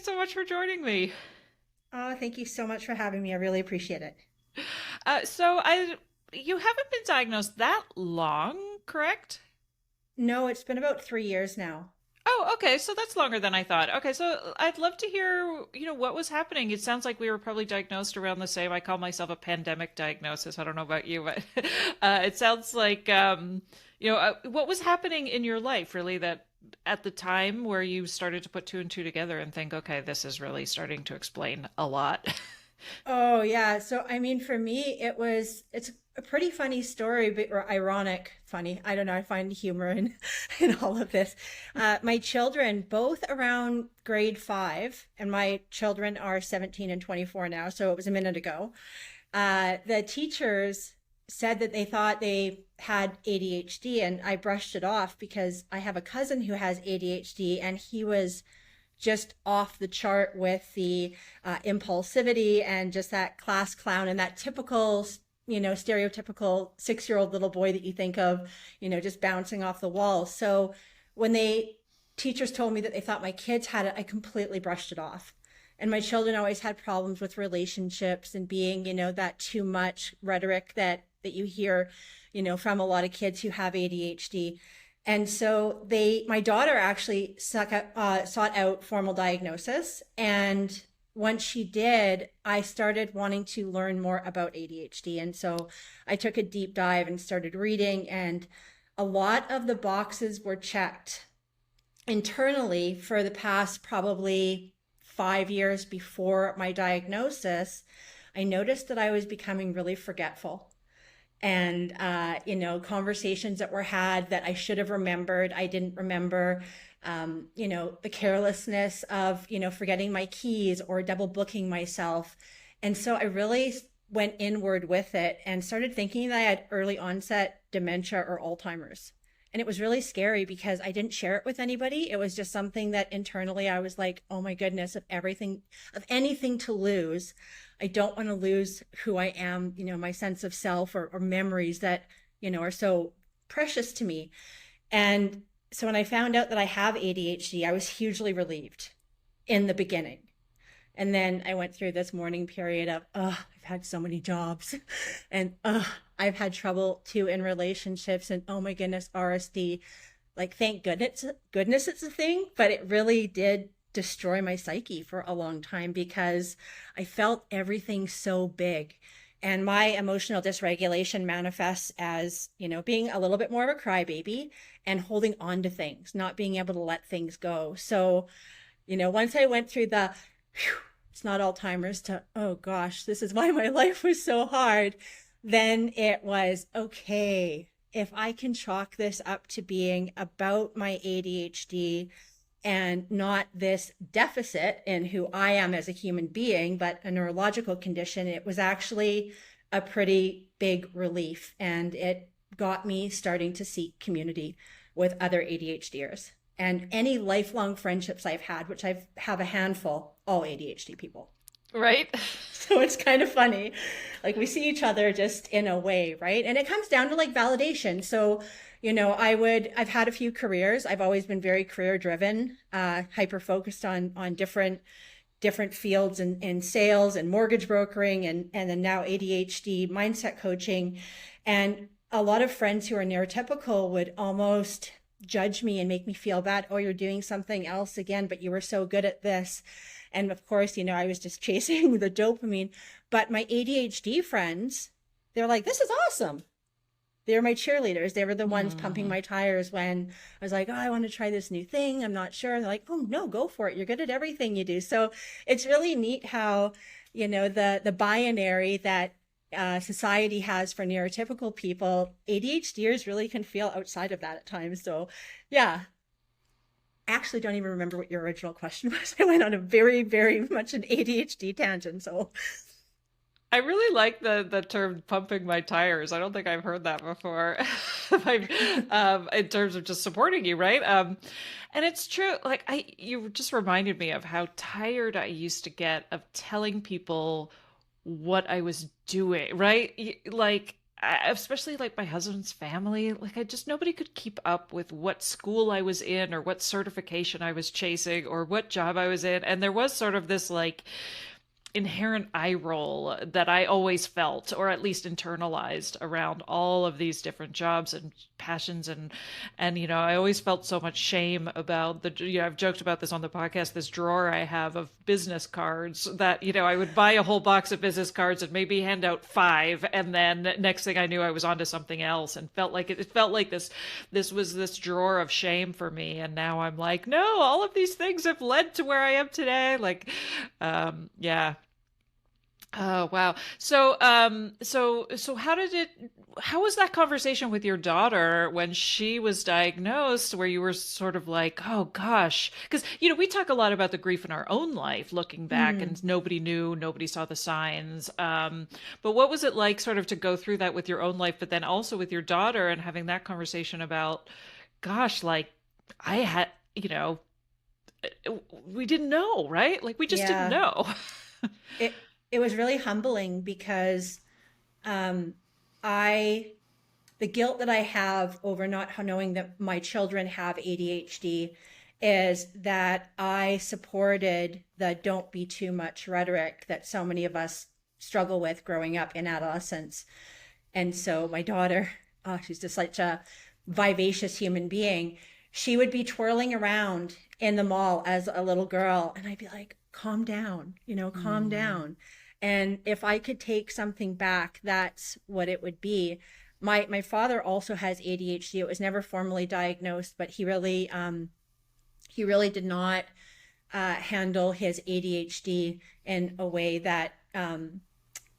Thanks so much for joining me. Oh, thank you so much for having me. I really appreciate it. You haven't been diagnosed that long, correct? No, it's been about 3 years now. Oh, okay. So that's longer than I thought. Okay, so I'd love to hear, what was happening. It sounds like we were probably diagnosed around the same. I call myself a pandemic diagnosis. I don't know about you, but it sounds like, what was happening in your life, really, that at the time where you started to put two and two together and think, okay, this is really starting to explain a lot. Oh, yeah. So, I mean, for me, it's a pretty funny story, but or ironic funny. I don't know. I find humor in, in all of this. My children, both around grade 5, and my children are 17 and 24 now. So it was a minute ago. The teachers said that they thought they had ADHD, and I brushed it off because I have a cousin who has ADHD, and he was just off the chart with the impulsivity and just that class clown and that typical, stereotypical 6-year-old little boy that you think of, just bouncing off the walls. So when teachers told me that they thought my kids had it, I completely brushed it off. And my children always had problems with relationships and being, that too much rhetoric that you hear, from a lot of kids who have ADHD. And so my daughter actually sought out formal diagnosis. And once she did, I started wanting to learn more about ADHD. And so I took a deep dive and started reading, and a lot of the boxes were checked internally for the past probably 5 years before my diagnosis. I noticed that I was becoming really forgetful, and conversations that were had that I should have remembered, I didn't remember. The carelessness of forgetting my keys or double booking myself. And so I really went inward with it and started thinking that I had early onset dementia or Alzheimer's. And it was really scary because I didn't share it with anybody. It was just something that internally I was like, oh my goodness, of anything to lose, I don't want to lose who I am, my sense of self, or memories that, are so precious to me. And so when I found out that I have ADHD, I was hugely relieved in the beginning. And then I went through this mourning period of, I've had so many jobs, and I've had trouble too in relationships, and oh my goodness, RSD. Like, thank goodness it's a thing, but it really did destroy my psyche for a long time because I felt everything so big. And my emotional dysregulation manifests as, being a little bit more of a crybaby and holding on to things, not being able to let things go. So, once I went through it's not Alzheimer's to, oh gosh, this is why my life was so hard, then it was, okay, if I can chalk this up to being about my ADHD and not this deficit in who I am as a human being, but a neurological condition, it was actually a pretty big relief. And it got me starting to seek community with other ADHDers. And any lifelong friendships I've had, which have a handful, all ADHD people. Right? So it's kind of funny. Like, we see each other just in a way, right? And it comes down to like validation. So, I've had a few careers. I've always been very career driven, hyper focused on different fields in sales and mortgage brokering, and then now ADHD mindset coaching. And a lot of friends who are neurotypical would almost judge me and make me feel bad. Oh, you're doing something else again, but you were so good at this. And of course, I was just chasing the dopamine. But my ADHD friends, they're like, this is awesome. They were my cheerleaders. They were the ones pumping my tires when I was like, oh, I want to try this new thing. I'm not sure. And they're like, oh, no, go for it. You're good at everything you do. So it's really neat how, the binary that society has for neurotypical people, ADHDers really can feel outside of that at times. So yeah, I actually don't even remember what your original question was. I went on a very, very much an ADHD tangent. So I really like the term pumping my tires. I don't think I've heard that before. In terms of just supporting you, right? And it's true. Like, you just reminded me of how tired I used to get of telling people what I was doing, right? Like, especially like my husband's family, like I just, nobody could keep up with what school I was in or what certification I was chasing or what job I was in. And there was sort of this like inherent eye roll that I always felt, or at least internalized, around all of these different jobs and passions. And you know, I always felt so much shame about the, you know, I've joked about this on the podcast, this drawer I have of business cards that, you know, I would buy a whole box of business cards and maybe hand out 5, and then next thing I knew I was onto something else, and felt like it felt like this was this drawer of shame for me. And now I'm like, no, all of these things have led to where I am today. Like, yeah. Oh, wow. So, so how was that conversation with your daughter when she was diagnosed, where you were sort of like, oh gosh, because, you know, we talk a lot about the grief in our own life, looking back, Mm. and nobody knew, nobody saw the signs. But what was it like sort of to go through that with your own life, but then also with your daughter, and having that conversation about, gosh, like I had, you know, we didn't know, right? Like we just didn't Yeah. know. It it was really humbling because um, I the guilt that I have over not knowing that my children have ADHD is that I supported the "don't be too much" rhetoric that so many of us struggle with growing up in adolescence. And so my daughter, oh, she's just such a vivacious human being. She would be twirling around in the mall as a little girl, and I'd be like, calm down, calm Mm. down. And if I could take something back, that's what it would be. My father also has ADHD. It was never formally diagnosed, but he really did not handle his ADHD in a way that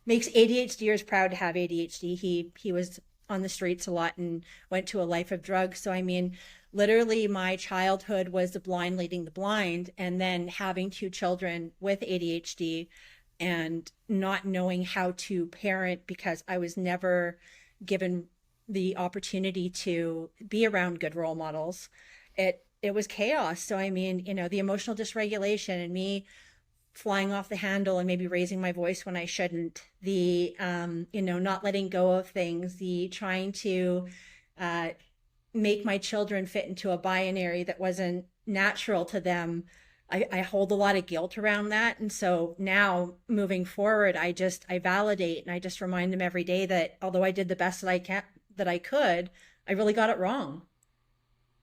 makes ADHDers proud to have ADHD. He was on the streets a lot and went to a life of drugs. So I mean, literally my childhood was the blind leading the blind, and then having 2 children with ADHD and not knowing how to parent because I was never given the opportunity to be around good role models. It was chaos. So I mean, the emotional dysregulation and me flying off the handle and maybe raising my voice when I shouldn't, the not letting go of things, the trying to uh, make my children fit into a binary that wasn't natural to them. I hold a lot of guilt around that. And so now moving forward, I validate and I just remind them every day that although I did the best that I could, I really got it wrong.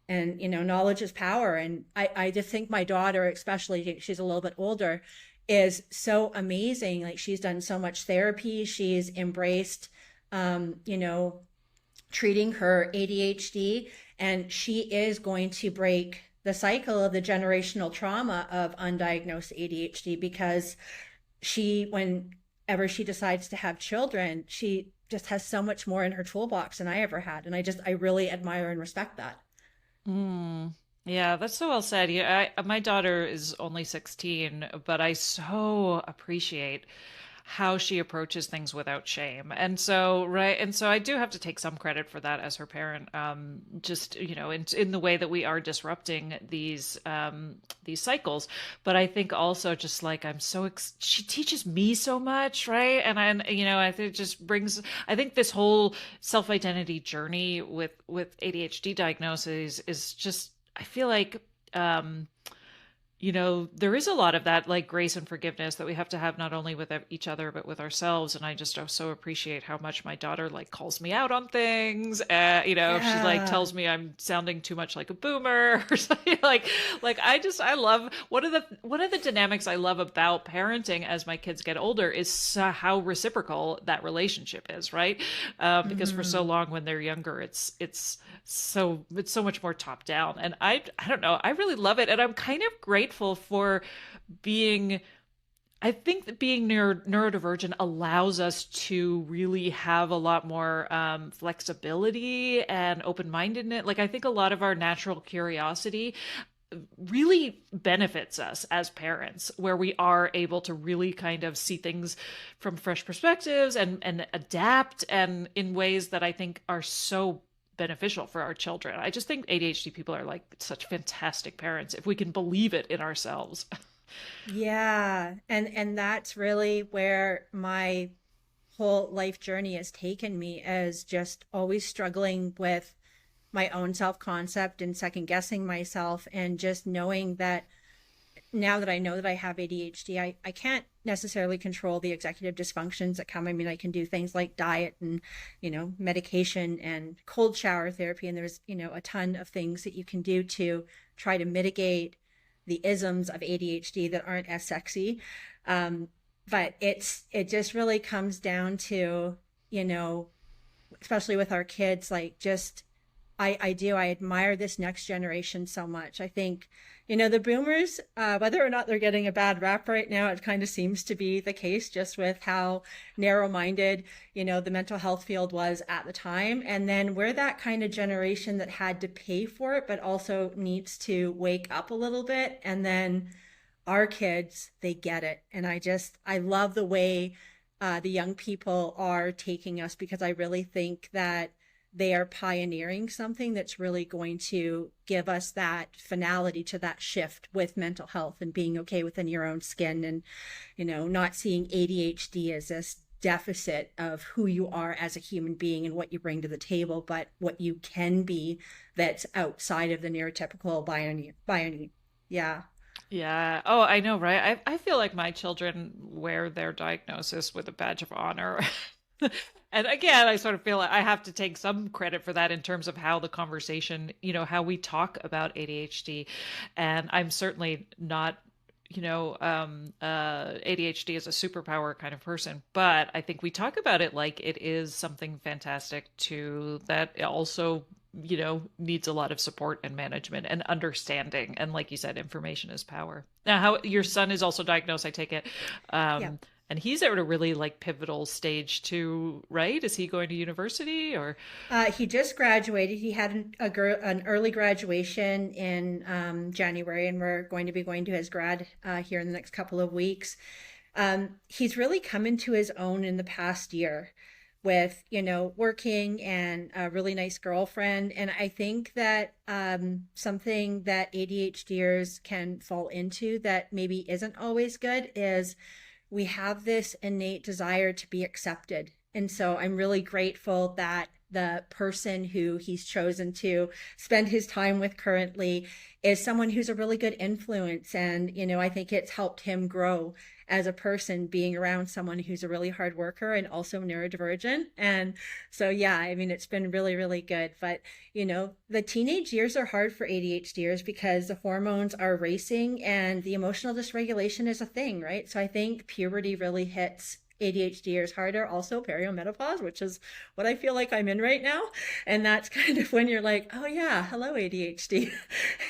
And knowledge is power. And I just think my daughter, especially, she's a little bit older, is so amazing. Like, she's done so much therapy. She's embraced you know treating her ADHD, and she is going to break the cycle of the generational trauma of undiagnosed ADHD, because whenever she decides to have children, she just has so much more in her toolbox than I ever had. And I really admire and respect that. Mm. Yeah, that's so well said. Yeah, my daughter is only 16, but I so appreciate how she approaches things without shame. And so, right, and so I do have to take some credit for that as her parent. Just, you know, in the way that we are disrupting these cycles. But I think also, just like, she teaches me so much, right? And you know, I think it just brings, I think this whole self-identity journey with ADHD diagnosis is just, I feel like, you know, there is a lot of that, like, grace and forgiveness that we have to have, not only with each other, but with ourselves. And I just so appreciate how much my daughter, like, calls me out on things. You know, if she, like, Yeah. tells me I'm sounding too much like a boomer or something, like I love, one of the dynamics I love about parenting as my kids get older is how reciprocal that relationship is, right? Because for so Hmm. long when they're younger, it's so much more top down. And I don't know, I really love it. And I'm kind of grateful for being, I think that being neurodivergent allows us to really have a lot more flexibility and open-mindedness. Like, I think a lot of our natural curiosity really benefits us as parents, where we are able to really kind of see things from fresh perspectives and adapt, and in ways that I think are so beneficial for our children. I just think ADHD people are like such fantastic parents if we can believe it in ourselves. Yeah. And that's really where my whole life journey has taken me as just always struggling with my own self-concept and second guessing myself, and just knowing that now that I know that I have ADHD, I can't necessarily control the executive dysfunctions that come. I mean, I can do things like diet and, medication and cold shower therapy. And there's, a ton of things that you can do to try to mitigate the isms of ADHD that aren't as sexy. But it just really comes down to, especially with our kids, like just, I admire this next generation so much. I think, the boomers, whether or not they're getting a bad rap right now, it kind of seems to be the case just with how narrow-minded, the mental health field was at the time. And then we're that kind of generation that had to pay for it, but also needs to wake up a little bit. And then our kids, they get it. And I love the way the young people are taking us, because I really think that they are pioneering something that's really going to give us that finality to that shift with mental health and being okay within your own skin, and, not seeing ADHD as this deficit of who you are as a human being and what you bring to the table, but what you can be that's outside of the neurotypical biony. Yeah. Yeah. Oh, I know, right? I feel like my children wear their diagnosis with a badge of honor. And again, I sort of feel like I have to take some credit for that in terms of how the conversation, how we talk about ADHD. And I'm certainly not, ADHD is a superpower kind of person, but I think we talk about it like it is something fantastic that also, needs a lot of support and management and understanding. And like you said, information is power. Now, how your son is also diagnosed, I take it. Yeah. And he's at a really pivotal stage too, right? Is he going to university or? He just graduated. He had an early graduation in January, and we're going to be going to his grad here in the next couple of weeks. He's really come into his own in the past year with, working and a really nice girlfriend. And I think that something that ADHDers can fall into that maybe isn't always good is we have this innate desire to be accepted. And so I'm really grateful that the person who he's chosen to spend his time with currently is someone who's a really good influence. And, I think it's helped him grow as a person, being around someone who's a really hard worker and also neurodivergent. And so, yeah, I mean, it's been really, really good. But, the teenage years are hard for ADHDers because the hormones are racing and the emotional dysregulation is a thing, right? So I think puberty really hits ADHDers harder, also perimenopause, which is what I feel like I'm in right now. And that's kind of when you're like, oh yeah, hello ADHD.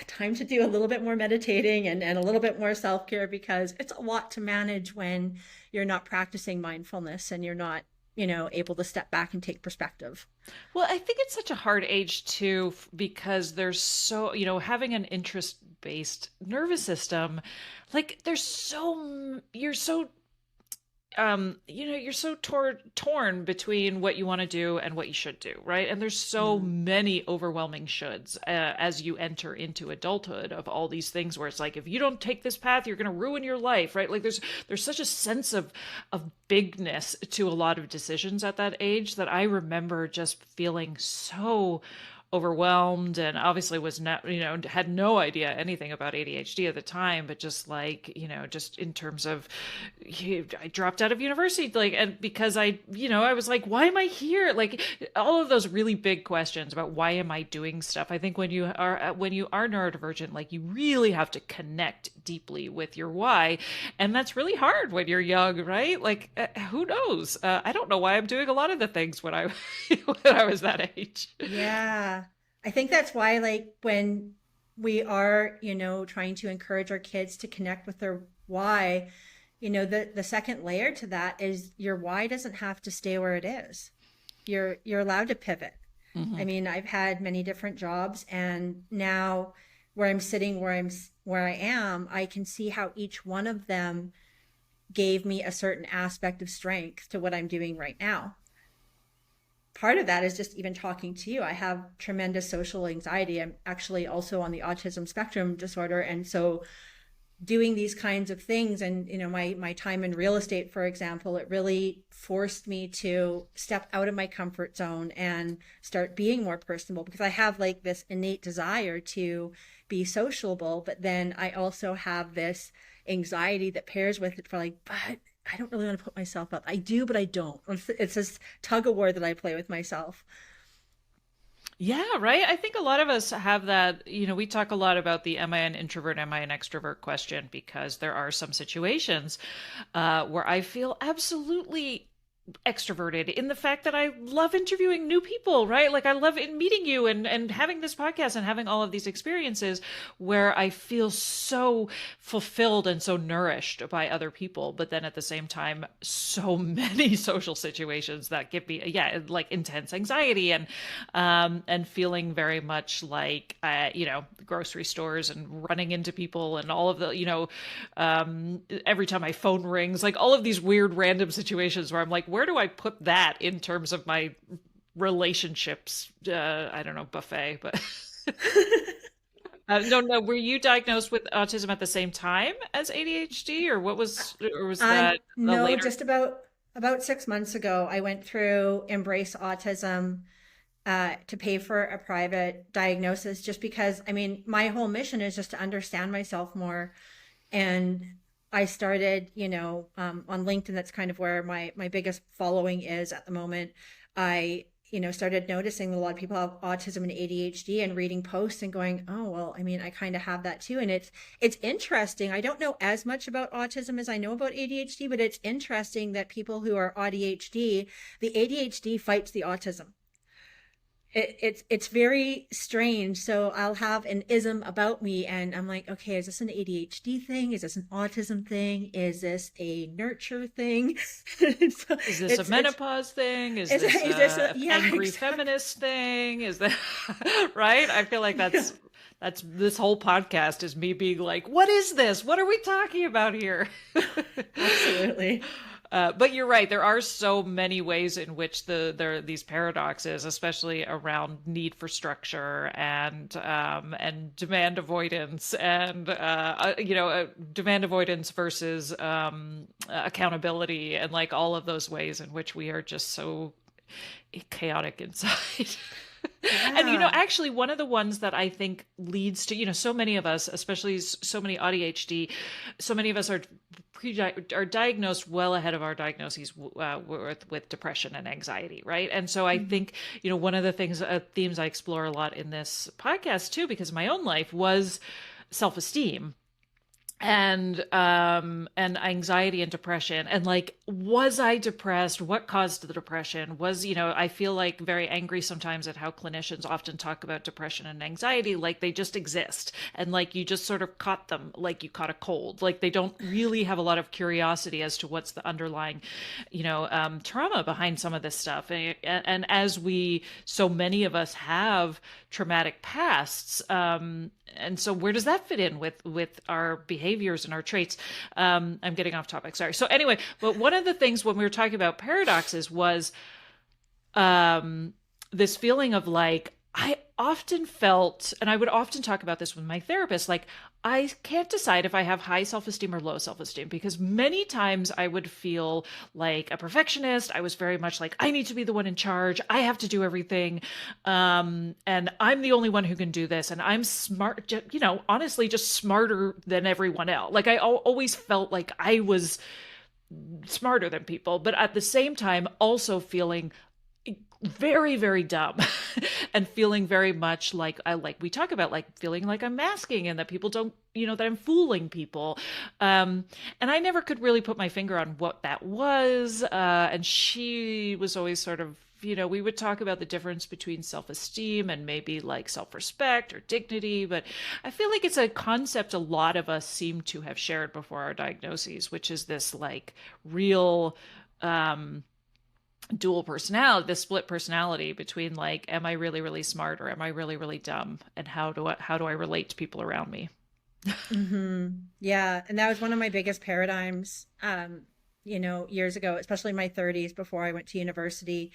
Time to do a little bit more meditating and a little bit more self-care, because it's a lot to manage when you're not practicing mindfulness and you're not, able to step back and take perspective. Well, I think it's such a hard age too, because there's so, having an interest-based nervous system, you're so you're so torn between what you want to do and what you should do, right? And there's so many overwhelming shoulds as you enter into adulthood, of all these things where it's like, if you don't take this path, you're going to ruin your life, right? Like there's such a sense of bigness to a lot of decisions at that age that I remember just feeling so overwhelmed, and obviously was not, had no idea anything about ADHD at the time, but just just in terms of, I dropped out of university, and because I was like, why am I here? Like all of those really big questions about why am I doing stuff. I think when you are neurodivergent, you really have to connect deeply with your why. And that's really hard when you're young, right? Who knows? I don't know why I'm doing a lot of the things when I, when I was that age. Yeah. I think that's why, when we are, trying to encourage our kids to connect with their why, the second layer to that is your why doesn't have to stay where it is. You're allowed to pivot. Mm-hmm. I mean, I've had many different jobs, and now where I'm sitting, where I am, I can see how each one of them gave me a certain aspect of strength to what I'm doing right now. Part of that is just even talking to you. I have tremendous social anxiety. I'm actually also on the autism spectrum disorder. And so doing these kinds of things, and my time in real estate, for example, it really forced me to step out of my comfort zone and start being more personable, because I have like this innate desire to be sociable, but then I also have this anxiety that pairs with it, for like, but I don't really want to put myself up. I do, but I don't. It's this tug of war that I play with myself. Yeah, right. I think a lot of us have that. We talk a lot about the am I an introvert, am I an extrovert question, because there are some situations where I feel absolutely extroverted in the fact that I love interviewing new people, right? Like I love meeting you and having this podcast and having all of these experiences where I feel so fulfilled and so nourished by other people. But then at the same time, so many social situations that give me, like intense anxiety and feeling very much like, grocery stores and running into people and all of the, every time my phone rings, like all of these weird random situations where I'm like, where do I put that in terms of my relationships? I don't know, buffet, but no. Were you diagnosed with autism at the same time as ADHD, or was that No, later? just about 6 months ago, I went through Embrace Autism to pay for a private diagnosis, just because, I mean, my whole mission is just to understand myself more. And I started, on LinkedIn. That's kind of where my biggest following is at the moment. I, started noticing that a lot of people have autism and ADHD, and reading posts and going, oh, well, I mean, I kind of have that too. And it's interesting. I don't know as much about autism as I know about ADHD, but it's interesting that people who are ADHD, the ADHD fights the autism. It's very strange. So I'll have an ism about me, and I'm like, okay, is this an ADHD thing? Is this an autism thing? Is this a nurture thing? So Is this a menopause thing? Is this yeah, angry exactly. feminist thing? Is that right? I feel like Yeah, that's this whole podcast is me being like, what is this? What are we talking about here? absolutely. But you're right. There are so many ways in which there are these paradoxes, especially around need for structure and demand avoidance, and demand avoidance versus accountability, and like all of those ways in which we are just so chaotic inside. And Yeah. actually, one of the ones that I think leads to, so many of us, especially so many ADHD, so many of us are diagnosed well ahead of our diagnoses with depression and anxiety, right? And so I Mhm. think, one of the themes I explore a lot in this podcast too, because my own life was self-esteem and anxiety and depression, and like, was I depressed? What caused the depression? I feel like very angry sometimes at how clinicians often talk about depression and anxiety like they just exist, and like you just sort of caught them like you caught a cold, like they don't really have a lot of curiosity as to what's the underlying trauma behind some of this stuff. And as so many of us have traumatic pasts, and so where does that fit in with our behaviors and our traits? I'm getting off topic, sorry. So anyway, but one of the things when we were talking about paradoxes was this feeling of like, I often felt, and I would often talk about this with my therapist, like, I can't decide if I have high self-esteem or low self-esteem, because many times I would feel like a perfectionist. I was very much like, I need to be the one in charge. I have to do everything. And I'm the only one who can do this. And I'm smart, honestly, just smarter than everyone else. Like I always felt like I was smarter than people, but at the same time, also feeling very, very dumb and feeling very much like we talk about, like feeling like I'm masking and that people don't, that I'm fooling people. And I never could really put my finger on what that was. And she was always sort of, we would talk about the difference between self-esteem and maybe like self-respect or dignity. But I feel like it's a concept a lot of us seem to have shared before our diagnoses, which is this like real, dual personality, this split personality between like, am I really, really smart, or am I really, really dumb? And how do I relate to people around me? Yeah, and that was one of my biggest paradigms, years ago, especially in my 30s before I went to university,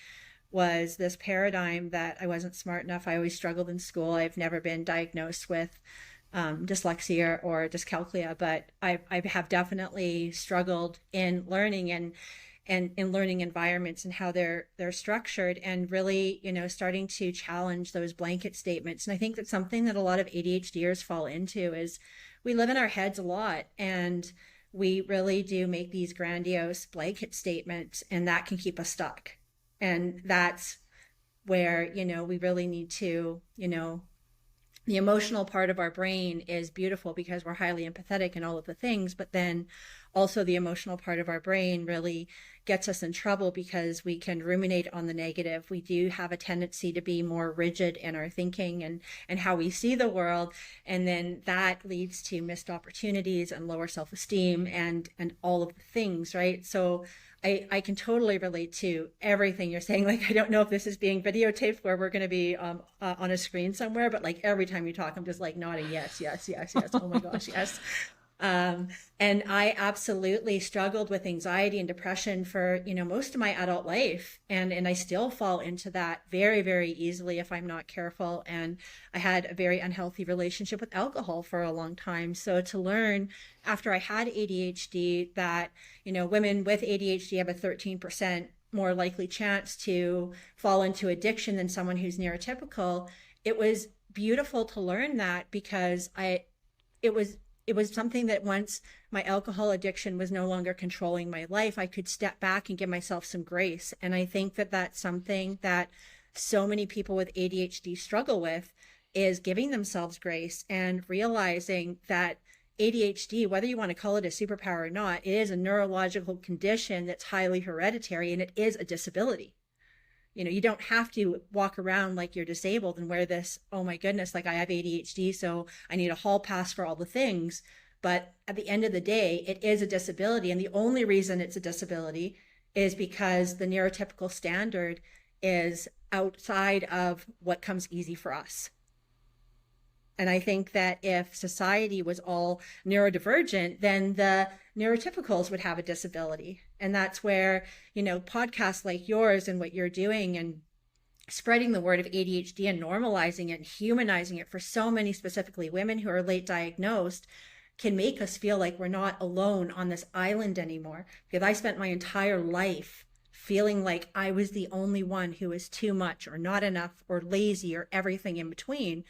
was this paradigm that I wasn't smart enough. I always struggled in school. I've never been diagnosed with dyslexia or dyscalculia, but I have definitely struggled in learning and in learning environments and how they're structured, and really, starting to challenge those blanket statements. And I think that's something that a lot of ADHDers fall into, is we live in our heads a lot, and we really do make these grandiose blanket statements, and that can keep us stuck. And that's where, we really need to, the emotional part of our brain is beautiful because we're highly empathetic and all of the things, but then also the emotional part of our brain really gets us in trouble because we can ruminate on the negative. We do have a tendency to be more rigid in our thinking and how we see the world. And then that leads to missed opportunities and lower self-esteem and all of the things, right? So I can totally relate to everything you're saying. Like, I don't know if this is being videotaped where we're going to be on a screen somewhere, but like every time you talk, I'm just like nodding, yes, yes, yes, yes. Oh my gosh, yes. And I absolutely struggled with anxiety and depression for, most of my adult life. And I still fall into that very, very easily if I'm not careful. And I had a very unhealthy relationship with alcohol for a long time. So to learn after I had ADHD that, women with ADHD have a 13% more likely chance to fall into addiction than someone who's neurotypical, it was beautiful to learn that, because it was something that once my alcohol addiction was no longer controlling my life, I could step back and give myself some grace. And I think that that's something that so many people with ADHD struggle with, is giving themselves grace and realizing that ADHD, whether you want to call it a superpower or not, it is a neurological condition that's highly hereditary, and it is a disability. You don't have to walk around like you're disabled and wear this, oh my goodness, like I have ADHD, so I need a hall pass for all the things. But at the end of the day, it is a disability. And the only reason it's a disability is because the neurotypical standard is outside of what comes easy for us. And I think that if society was all neurodivergent, then the neurotypicals would have a disability. And that's where, podcasts like yours and what you're doing and spreading the word of ADHD and normalizing it and humanizing it for so many, specifically women who are late diagnosed, can make us feel like we're not alone on this island anymore. Because I spent my entire life feeling like I was the only one who was too much or not enough or lazy or everything in between.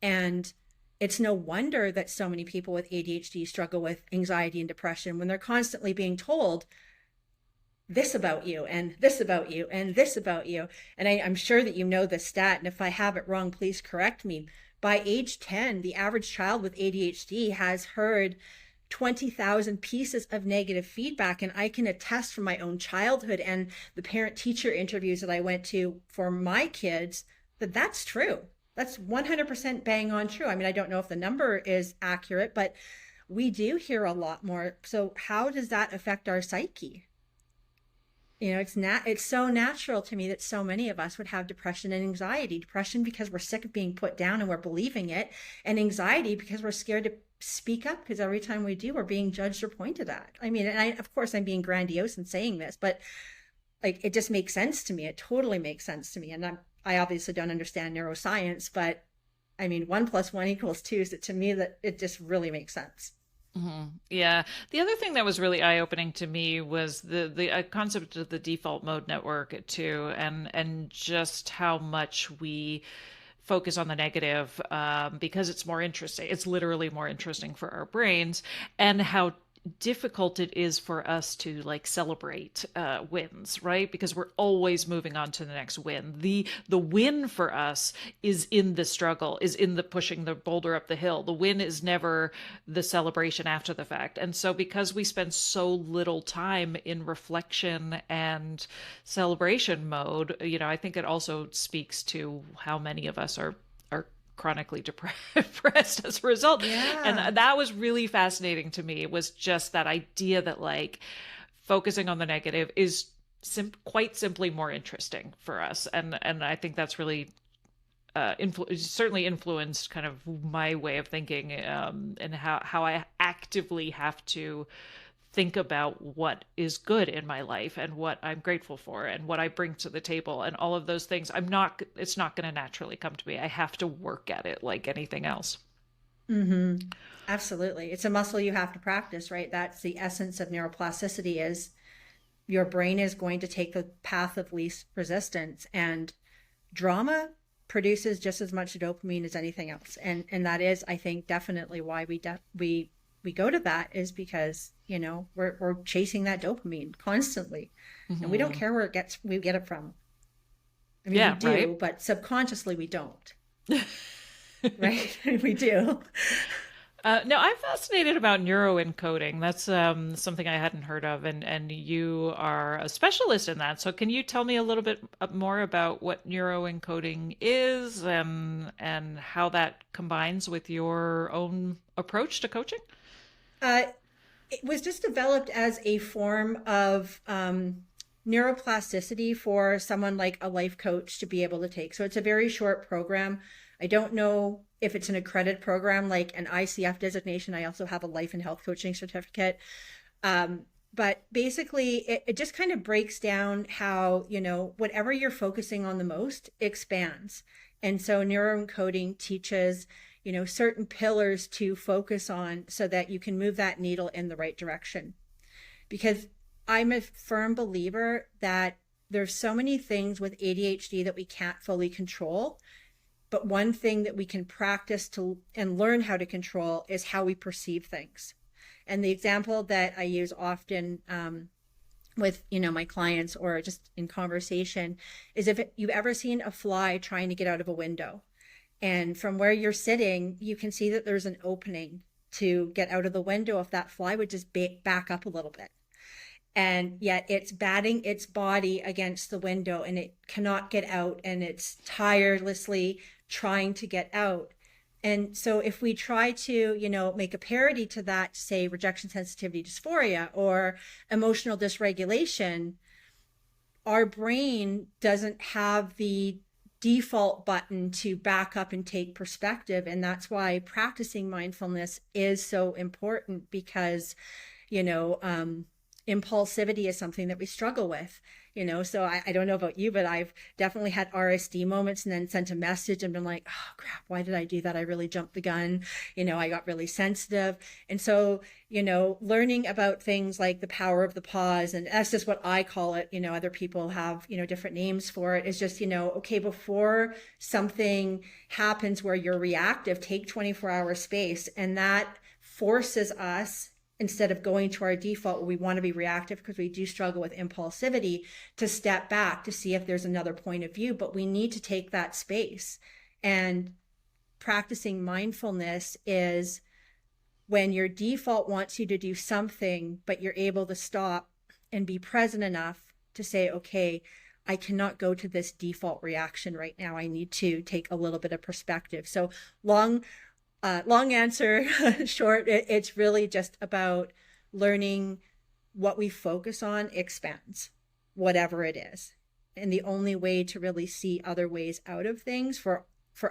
And it's no wonder that so many people with ADHD struggle with anxiety and depression when they're constantly being told this about you and this about you and this about you. And I'm sure that you know this stat, and if I have it wrong, please correct me. By age 10, the average child with ADHD has heard 20,000 pieces of negative feedback. And I can attest from my own childhood and the parent-teacher interviews that I went to for my kids that that's true. That's 100% bang on true. I mean, I don't know if the number is accurate, but we do hear a lot more. So how does that affect our psyche? It's so natural to me that so many of us would have depression and anxiety. Depression because we're sick of being put down and we're believing it, and anxiety because we're scared to speak up because every time we do, we're being judged or pointed at. I mean, and of course, I'm being grandiose in saying this, but like, it just makes sense to me. It totally makes sense to me. And I obviously don't understand neuroscience, but I mean, 1 + 1 = 2. So to me, that it just really makes sense. Mm-hmm. Yeah. The other thing that was really eye-opening to me was the concept of the default mode network too, and just how much we focus on the negative because it's more interesting. It's literally more interesting for our brains, and how difficult it is for us to like celebrate wins, right? Because we're always moving on to the next win. The win for us is in the struggle, is in the pushing the boulder up the hill. The win is never the celebration after the fact. And so because we spend so little time in reflection and celebration mode, I think it also speaks to how many of us are chronically depressed as a result. Yeah. And that was really fascinating to me. It was just that idea that like focusing on the negative is quite simply more interesting for us. And I think that's really certainly influenced kind of my way of thinking and how I actively have to think about what is good in my life and what I'm grateful for and what I bring to the table and all of those things. It's not going to naturally come to me. I have to work at it like anything else. Hmm. Absolutely. It's a muscle you have to practice, right? That's the essence of neuroplasticity is your brain is going to take the path of least resistance, and drama produces just as much dopamine as anything else. And that is, I think, definitely why we go to that, is because, we're chasing that dopamine constantly. And we don't Hmm. care where we get it from. I mean, we Yeah, right. do, but subconsciously we don't, right? We do. No, I'm fascinated about neuroencoding. That's something I hadn't heard of, and you are a specialist in that. So, can you tell me a little bit more about what neuroencoding is and how that combines with your own approach to coaching? Uh, it was just developed as a form of neuroplasticity for someone like a life coach to be able to take. So it's a very short program. I don't know if it's an accredited program like an ICF designation. I also have a life and health coaching certificate. But basically, it just kind of breaks down how, whatever you're focusing on the most expands. And so neuroencoding teaches, certain pillars to focus on so that you can move that needle in the right direction. Because I'm a firm believer that there's so many things with ADHD that we can't fully control. But one thing that we can practice to and learn how to control is how we perceive things. And the example that I use often with my clients or just in conversation is, if you've ever seen a fly trying to get out of a window, and from where you're sitting, you can see that there's an opening to get out of the window if that fly would just back up a little bit. And yet it's batting its body against the window and it cannot get out, and it's tirelessly trying to get out. And so if we try to, make a parody to that, to say rejection sensitivity dysphoria or emotional dysregulation, our brain doesn't have the default button to back up and take perspective. And that's why practicing mindfulness is so important, because, you know, impulsivity is something that we struggle with. So I don't know about you, but I've definitely had RSD moments and then sent a message and been like, oh crap, why did I do that? I really jumped the gun. I got really sensitive. And so, learning about things like the power of the pause, and that's just what I call it. Other people have, different names for it. It's just, okay, before something happens where you're reactive, take 24-hour space. And that forces us, instead of going to our default where we want to be reactive because we do struggle with impulsivity, to step back to see if there's another point of view. But we need to take that space. And practicing mindfulness is when your default wants you to do something, but you're able to stop and be present enough to say, okay, I cannot go to this default reaction right now. I need to take a little bit of perspective. So long answer short, it's really just about learning what we focus on expands, whatever it is. And the only way to really see other ways out of things for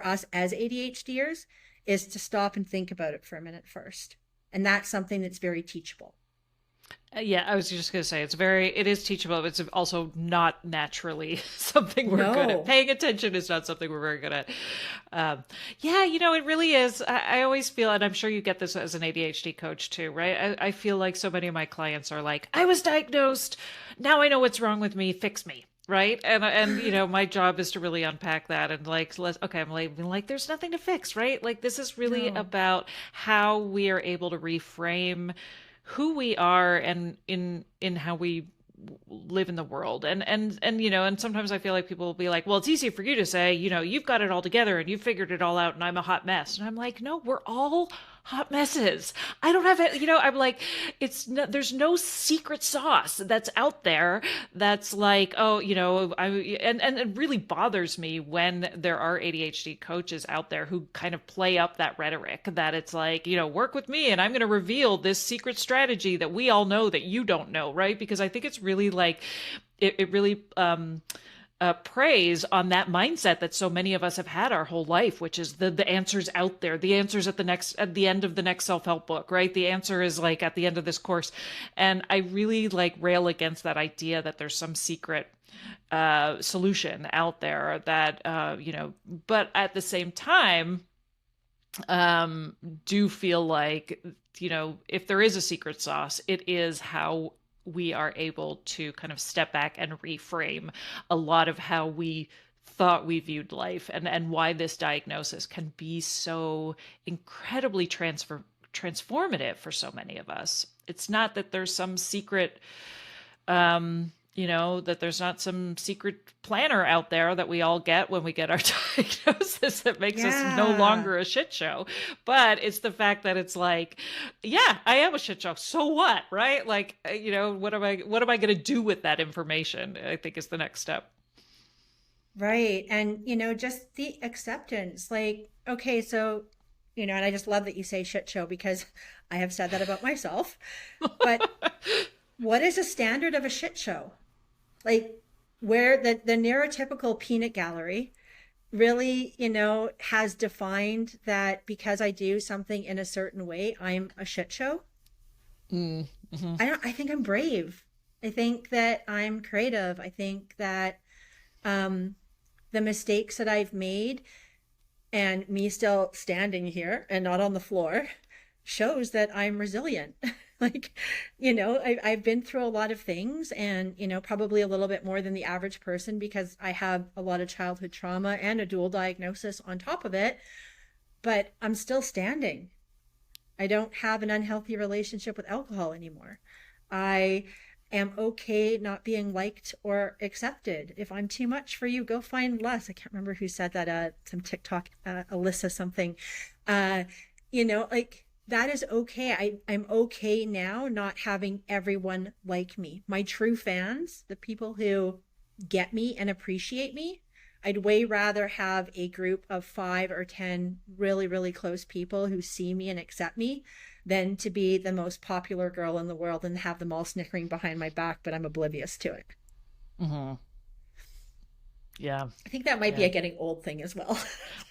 us as ADHDers is to stop and think about it for a minute first. And that's something that's very teachable. Yeah, I was just going to say it is teachable, but it's also not naturally something we're good at. No. Paying attention is not something we're very good at. Yeah, it really is. I always feel, and I'm sure you get this as an ADHD coach too, right? I feel like so many of my clients are like, I was diagnosed. Now I know what's wrong with me. Fix me. Right. And my job is to really unpack that and okay, I'm like, there's nothing to fix, right? Like, this is really No. about how we are able to reframe who we are and in how we live in the world. And sometimes I feel like people will be like, well, it's easy for you to say, you've got it all together and you've figured it all out and I'm a hot mess. And I'm like, no, we're all hot messes. I don't have it. I'm like, there's no secret sauce that's out there that's like, oh, and it really bothers me when there are ADHD coaches out there who kind of play up that rhetoric that it's like, work with me and I'm going to reveal this secret strategy that we all know that you don't know, right? Because I think it's really like, it really preys on that mindset that so many of us have had our whole life, which is the answers out there, the answers at the end of the next self-help book, right? The answer is like at the end of this course. And I really like rail against that idea that there's some secret solution out there that but at the same time, do feel like, if there is a secret sauce, it is how we are able to kind of step back and reframe a lot of how we thought we viewed life, and why this diagnosis can be so incredibly transformative for so many of us. It's not that there's some secret, that there's not some secret planner out there that we all get when we get our diagnosis that makes us no longer a shit show. But it's the fact that it's like, yeah, I am a shit show. So what, right? Like, what am I going to do with that information? I think is the next step. Right. And, just the acceptance, like, okay, so, and I just love that you say shit show, because I have said that about myself. But what is a standard of a shit show? Like, where the neurotypical peanut gallery really, has defined that because I do something in a certain way, I'm a shit show. Mm-hmm. I think I'm brave. I think that I'm creative. I think that the mistakes that I've made, and me still standing here and not on the floor, shows that I'm resilient. Like, I've been through a lot of things, and, probably a little bit more than the average person, because I have a lot of childhood trauma and a dual diagnosis on top of it, but I'm still standing. I don't have an unhealthy relationship with alcohol anymore. I am okay not being liked or accepted. If I'm too much for you, go find less. I can't remember who said that, some TikTok, Alyssa something, like, that is okay. I'm okay now not having everyone like me. My true fans, the people who get me and appreciate me, I'd way rather have a group of 5 or 10 really, really close people who see me and accept me, than to be the most popular girl in the world and have them all snickering behind my back, but I'm oblivious to it. Mm-hmm. Yeah. I think that might be a getting old thing as well.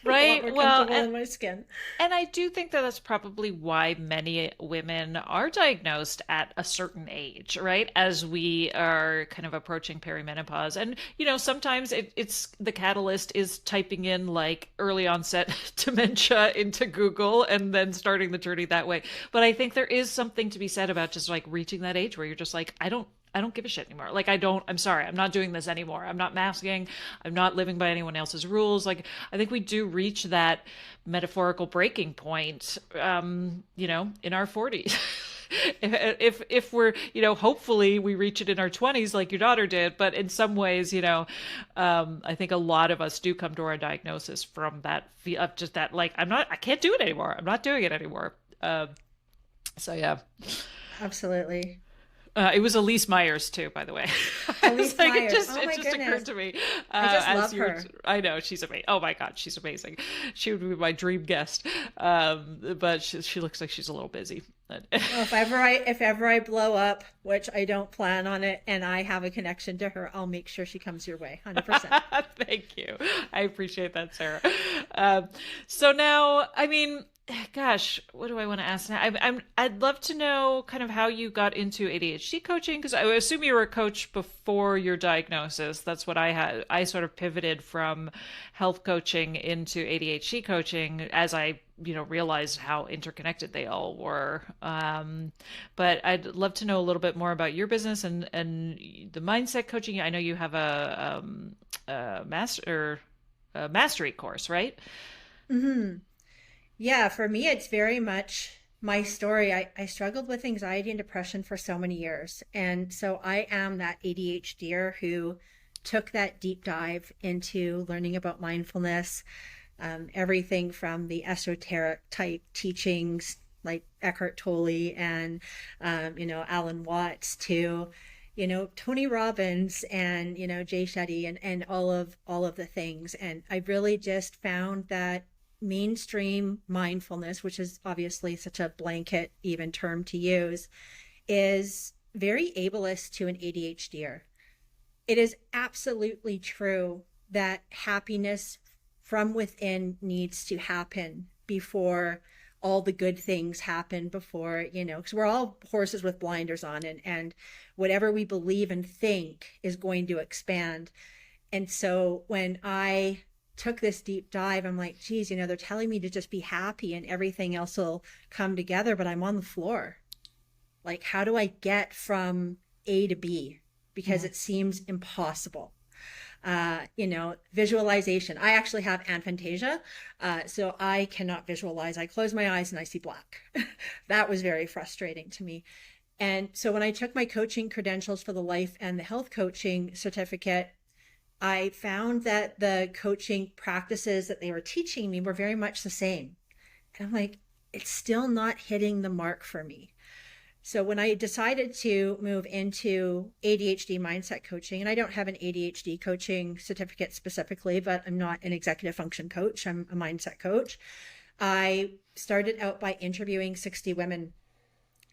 Right. In my skin. And I do think that that's probably why many women are diagnosed at a certain age, right? As we are kind of approaching perimenopause. And, sometimes it's the catalyst is typing in like early onset dementia into Google and then starting the journey that way. But I think there is something to be said about just like reaching that age where you're just like, I don't give a shit anymore. Like, I'm sorry, I'm not doing this anymore. I'm not masking. I'm not living by anyone else's rules. Like, I think we do reach that metaphorical breaking point, in our 40s. if we're, hopefully we reach it in our 20s like your daughter did. But in some ways, I think a lot of us do come to our diagnosis from that, just that, like, I can't do it anymore. I'm not doing it anymore. So yeah. Absolutely. It was Elise Myers too, by the way. Elise Myers. It just occurred to me. I just love her. I know, she's amazing. Oh my God, she's amazing. She would be my dream guest. But she looks like she's a little busy. Well, if ever I blow up, which I don't plan on it, and I have a connection to her, I'll make sure she comes your way, 100%. Thank you. I appreciate that, Sarah. So now, I mean, gosh, what do I want to ask now? I'd love to know kind of how you got into ADHD coaching, because I assume you were a coach before your diagnosis. That's what I had. I sort of pivoted from health coaching into ADHD coaching as I, realized how interconnected they all were. But I'd love to know a little bit more about your business and the mindset coaching. I know you have a mastery course, right? Mm-hmm. Yeah, for me, it's very much my story. I struggled with anxiety and depression for so many years. And so I am that ADHDer who took that deep dive into learning about mindfulness, everything from the esoteric type teachings like Eckhart Tolle and, Alan Watts to, Tony Robbins and, Jay Shetty and all of the things. And I really just found that mainstream mindfulness, which is obviously such a blanket even term to use, is very ableist to an ADHDer. It is absolutely true that happiness from within needs to happen before all the good things happen, before, because we're all horses with blinders on, and whatever we believe and think is going to expand. And so when I took this deep dive, I'm like, geez, they're telling me to just be happy and everything else will come together, but I'm on the floor. Like, how do I get from A to B? Because it seems impossible. Visualization. I actually have aphantasia, so I cannot visualize. I close my eyes and I see black. That was very frustrating to me. And so when I took my coaching credentials for the life and the health coaching certificate, I found that the coaching practices that they were teaching me were very much the same. And I'm like, it's still not hitting the mark for me. So when I decided to move into ADHD mindset coaching, and I don't have an ADHD coaching certificate specifically, but I'm not an executive function coach, I'm a mindset coach. I started out by interviewing 60 women,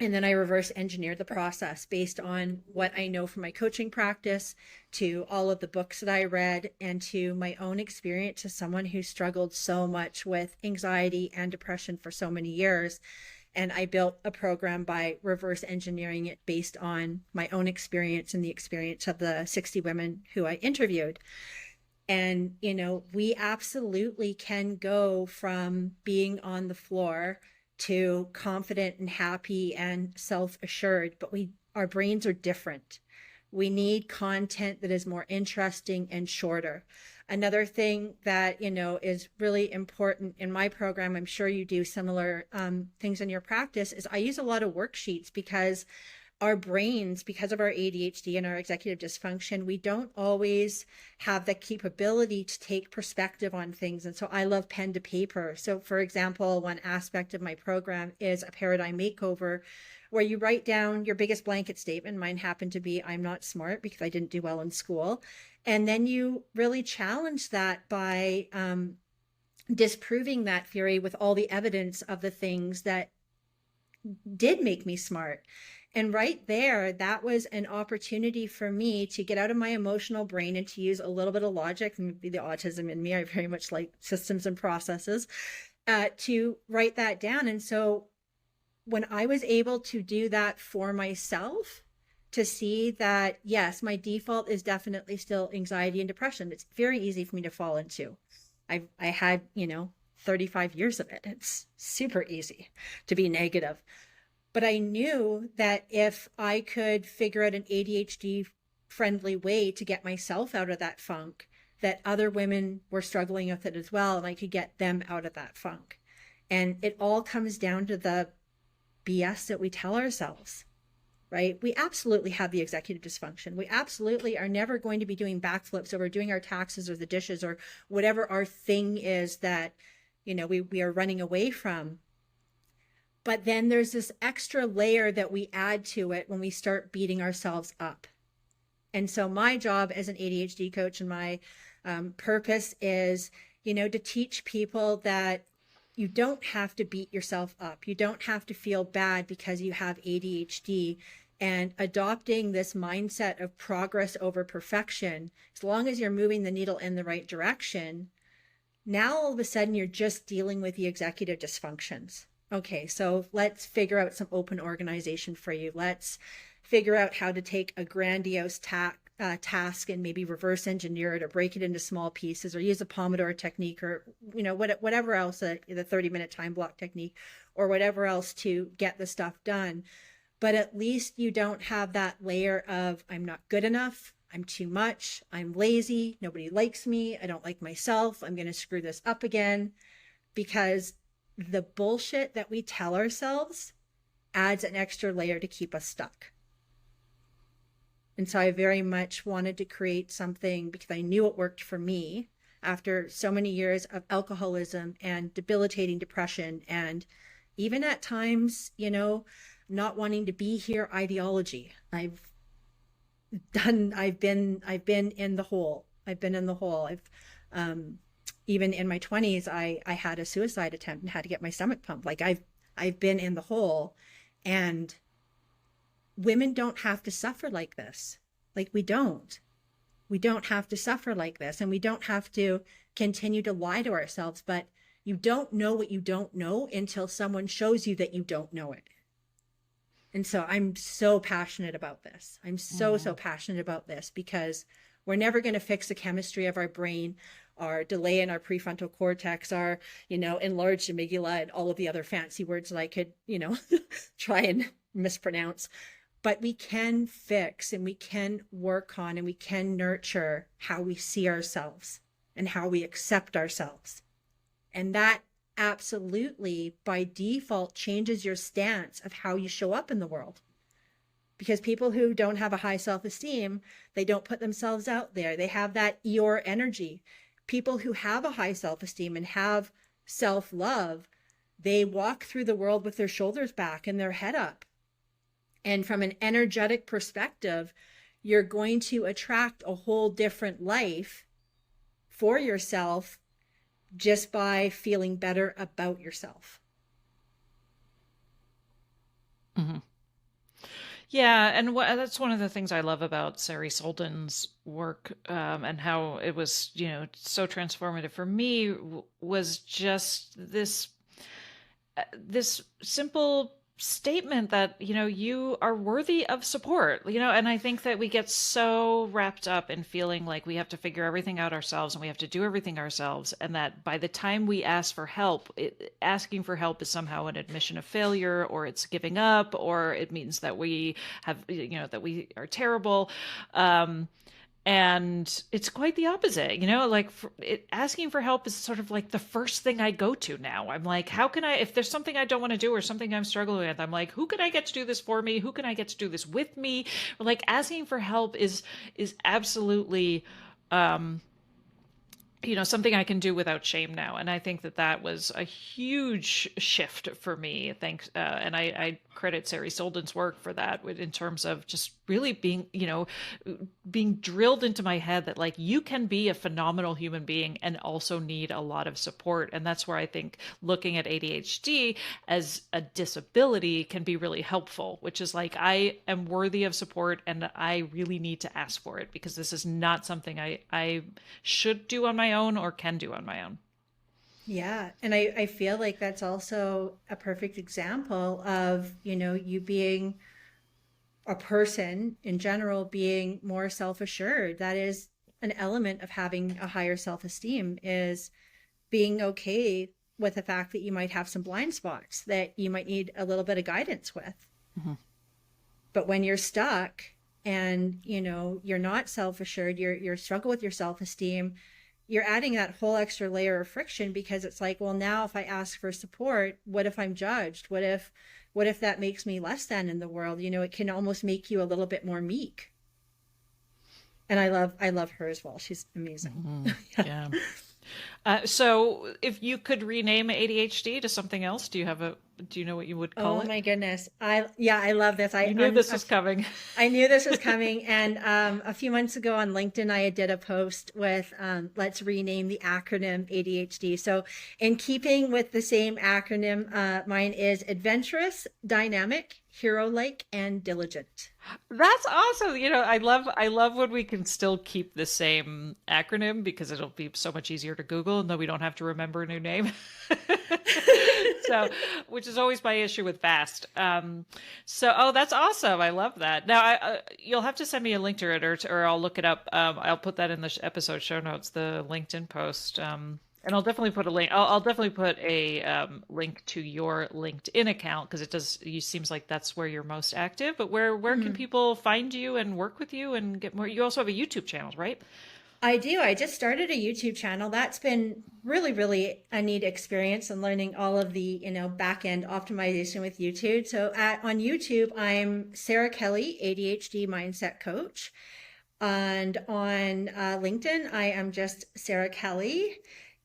and then I reverse engineered the process based on what I know from my coaching practice, to all of the books that I read, and to my own experience as someone who struggled so much with anxiety and depression for so many years. And I built a program by reverse engineering it based on my own experience and the experience of the 60 women who I interviewed. And, we absolutely can go from being on the floor to confident and happy and self-assured, but our brains are different. We need content that is more interesting and shorter. Another thing that, is really important in my program, I'm sure you do similar things in your practice, is I use a lot of worksheets, because our brains, because of our ADHD and our executive dysfunction, we don't always have the capability to take perspective on things. And so I love pen to paper. So for example, one aspect of my program is a paradigm makeover, where you write down your biggest blanket statement. Mine happened to be, I'm not smart, because I didn't do well in school. And then you really challenge that by disproving that theory with all the evidence of the things that did make me smart. And right there, that was an opportunity for me to get out of my emotional brain and to use a little bit of logic, and maybe the autism in me, I very much like systems and processes, to write that down. And so when I was able to do that for myself, to see that, yes, my default is definitely still anxiety and depression. It's very easy for me to fall into. I had, 35 years of it. It's super easy to be negative. But I knew that if I could figure out an ADHD friendly way to get myself out of that funk, that other women were struggling with it as well, and I could get them out of that funk. And it all comes down to the BS that we tell ourselves, right? We absolutely have the executive dysfunction. We absolutely are never going to be doing backflips over doing our taxes or the dishes or whatever our thing is that, we are running away from. But then there's this extra layer that we add to it when we start beating ourselves up. And so my job as an ADHD coach, and my purpose is, to teach people that you don't have to beat yourself up. You don't have to feel bad because you have ADHD. And adopting this mindset of progress over perfection, as long as you're moving the needle in the right direction, now all of a sudden you're just dealing with the executive dysfunctions. Okay, so let's figure out some open organization for you. Let's figure out how to take a grandiose task and maybe reverse engineer it, or break it into small pieces, or use a Pomodoro technique, or whatever else, the 30-minute time block technique, or whatever else to get the stuff done. But at least you don't have that layer of, I'm not good enough, I'm too much, I'm lazy, nobody likes me, I don't like myself, I'm going to screw this up again. Because the bullshit that we tell ourselves adds an extra layer to keep us stuck. And so I very much wanted to create something, because I knew it worked for me after so many years of alcoholism and debilitating depression, and even at times, not wanting to be here ideology. I've been in the hole. Even in my 20s, I had a suicide attempt and had to get my stomach pumped. Like I've been in the hole, and women don't have to suffer like this. Like we don't have to suffer like this, and we don't have to continue to lie to ourselves. But you don't know what you don't know until someone shows you that you don't know it. And so I'm so passionate about this. I'm so passionate about this, because we're never going to fix the chemistry of our brain. our delay in our prefrontal cortex, our, enlarged amygdala, and all of the other fancy words that I could, try and mispronounce. But we can fix and we can work on and we can nurture how we see ourselves and how we accept ourselves. And that absolutely by default changes your stance of how you show up in the world. Because people who don't have a high self-esteem, they don't put themselves out there. They have that Eeyore energy. People who have a high self-esteem and have self-love, they walk through the world with their shoulders back and their head up. And from an energetic perspective, you're going to attract a whole different life for yourself just by feeling better about yourself. Mm-hmm. Yeah, and that's one of the things I love about Sari Solden's work, and how it was, so transformative for me was just this simple statement that, you are worthy of support, and I think that we get so wrapped up in feeling like we have to figure everything out ourselves and we have to do everything ourselves. And that by the time we ask for help, asking for help is somehow an admission of failure, or it's giving up, or it means that we have, that we are terrible. And it's quite the opposite, asking for help is sort of like the first thing I go to now. I'm like, how can if there's something I don't want to do or something I'm struggling with, I'm like, who can I get to do this for me? Who can I get to do this with me? Or like asking for help is absolutely, something I can do without shame now. And I think that was a huge shift for me. Thanks. And I credit Sari Solden's work for that, in terms of just really being drilled into my head that like you can be a phenomenal human being and also need a lot of support. And that's where I think looking at ADHD as a disability can be really helpful, which is like, I am worthy of support and I really need to ask for it, because this is not something I should do on my own or can do on my own. Yeah. And I feel like that's also a perfect example of, you being a person in general, being more self-assured. That is an element of having a higher self-esteem, is being okay with the fact that you might have some blind spots that you might need a little bit of guidance with. Mm-hmm. But when you're stuck and, you're not self-assured, you're struggle with your self-esteem, you're adding that whole extra layer of friction, because it's like, well, now if I ask for support, what if I'm judged? What if that makes me less than in the world? It can almost make you a little bit more meek. And I love her as well. She's amazing. Mm-hmm. Yeah. So if you could rename ADHD to something else, do you know what you would call it? Oh my goodness. I love this. I knew this was coming. I knew this was coming. And a few months ago on LinkedIn, I did a post with, let's rename the acronym ADHD. So in keeping with the same acronym, mine is adventurous, dynamic, hero-like, and diligent. That's awesome. I love when we can still keep the same acronym, because it'll be so much easier to Google, and then we don't have to remember a new name. So, which is always my issue with FAST. That's awesome. I love that. Now, you'll have to send me a link to it, or I'll look it up. I'll put that in the episode show notes, the LinkedIn post. And I'll definitely put a link. I'll definitely put a link to your LinkedIn account, because it seems like that's where you're most active. But where can people find you and work with you and get more? You also have a YouTube channel, right? I do. I just started a YouTube channel. That's been really, really a neat experience, and learning all of the, back end optimization with YouTube. So on YouTube, I'm Sara Kelly, ADHD Mindset Coach. And on LinkedIn, I am just Sara Kelly.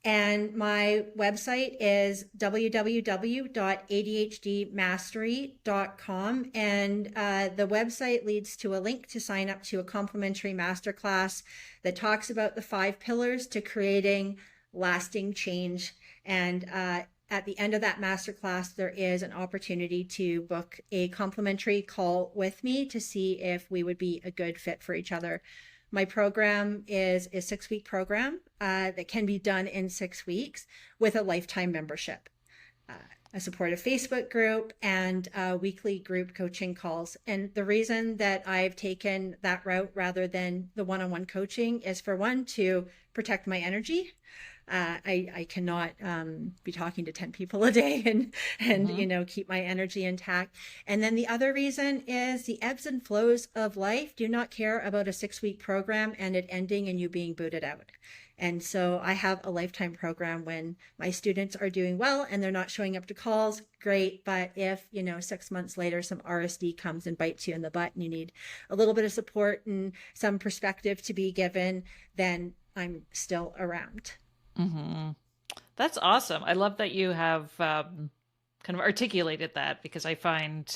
And my website is www.adhdmastery.com. And the website leads to a link to sign up to a complimentary masterclass that talks about the 5 pillars to creating lasting change. And at the end of that masterclass, there is an opportunity to book a complimentary call with me to see if we would be a good fit for each other. My program is a 6-week program that can be done in 6 weeks with a lifetime membership. a supportive Facebook group, and weekly group coaching calls. And the reason that I've taken that route rather than the one-on-one coaching is, for one, to protect my energy. I cannot be talking to 10 people a day and keep my energy intact. And then the other reason is the ebbs and flows of life do not care about a 6-week program and it ending and you being booted out. And so I have a lifetime program. When my students are doing well and they're not showing up to calls, great. But if, 6 months later, some RSD comes and bites you in the butt and you need a little bit of support and some perspective to be given, then I'm still around. Mm-hmm. That's awesome. I love that you have kind of articulated that, because I find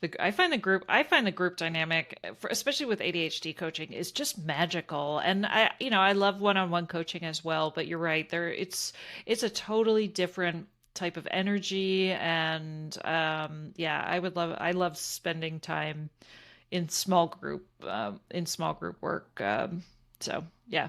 the group dynamic, especially with ADHD coaching, is just magical. And I love one-on-one coaching as well. But you're right, it's a totally different type of energy. And I love spending time in small group work. So yeah.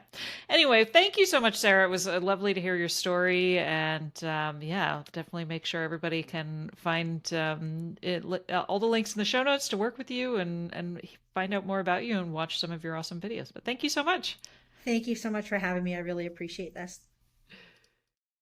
Anyway, thank you so much, Sara. It was lovely to hear your story, and definitely make sure everybody can find all the links in the show notes to work with you and find out more about you and watch some of your awesome videos. But thank you so much. Thank you so much for having me. I really appreciate this.